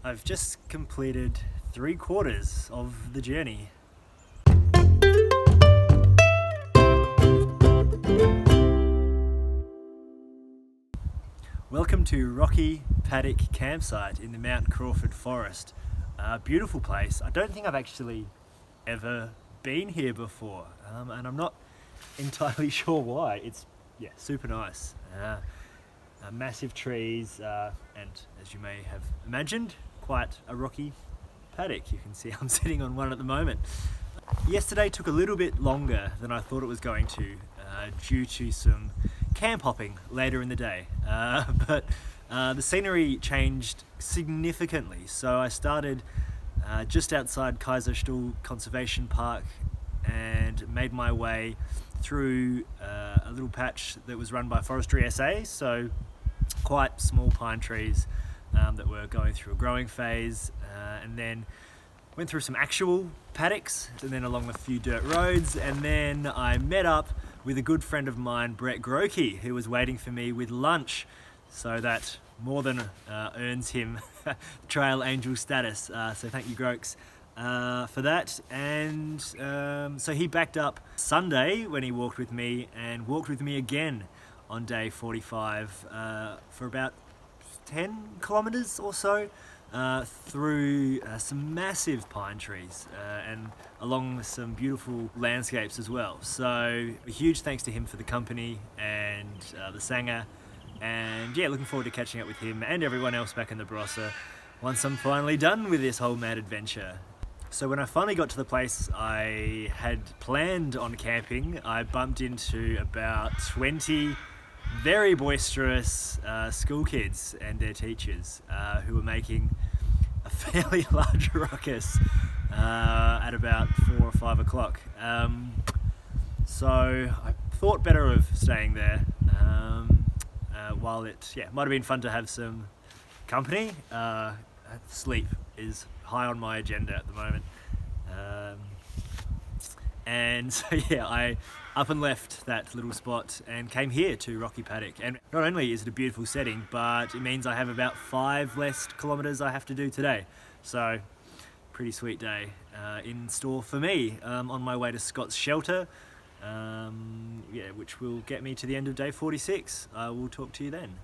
I've just completed 3/4 of the journey. Welcome to Rocky Paddock Campsite in the Mount Crawford Forest. Beautiful place. I don't think I've actually ever been here before, and I'm not entirely sure why. It's super nice. Massive trees, and as you may have imagined, quite a rocky paddock. You can see I'm sitting on one at the moment. Yesterday took a little bit longer than I thought it was going to, due to some camp hopping later in the day, but the scenery changed significantly. So I started just outside Kaiserstuhl Conservation Park and made my way through a little patch that was run by Forestry SA, so quite small pine trees that were going through a growing phase, and then went through some actual paddocks and then along a few dirt roads, and then I met up with a good friend of mine, Brett Grokey, who was waiting for me with lunch, so that more than earns him trail angel status. So thank you, Grokes, for that. And so he backed up Sunday when he walked with me, and walked with me again on day 45 for about 10 kilometers or so through some massive pine trees and along some beautiful landscapes as well. So a huge thanks to him for the company and the Sanger, and looking forward to catching up with him and everyone else back in the Barossa once I'm finally done with this whole mad adventure. So when I finally got to the place I had planned on camping, I bumped into about 20 very boisterous school kids and their teachers who were making a fairly large ruckus at about 4 or 5 o'clock. So I thought better of staying there while it might have been fun to have some company. Sleep is high on my agenda at the moment. And so I up and left that little spot and came here to Rocky Paddock. And not only is it a beautiful setting, but it means I have about 5 less kilometers I have to do today. So pretty sweet day in store for me on my way to Scott's Shelter, which will get me to the end of day 46. I will talk to you then.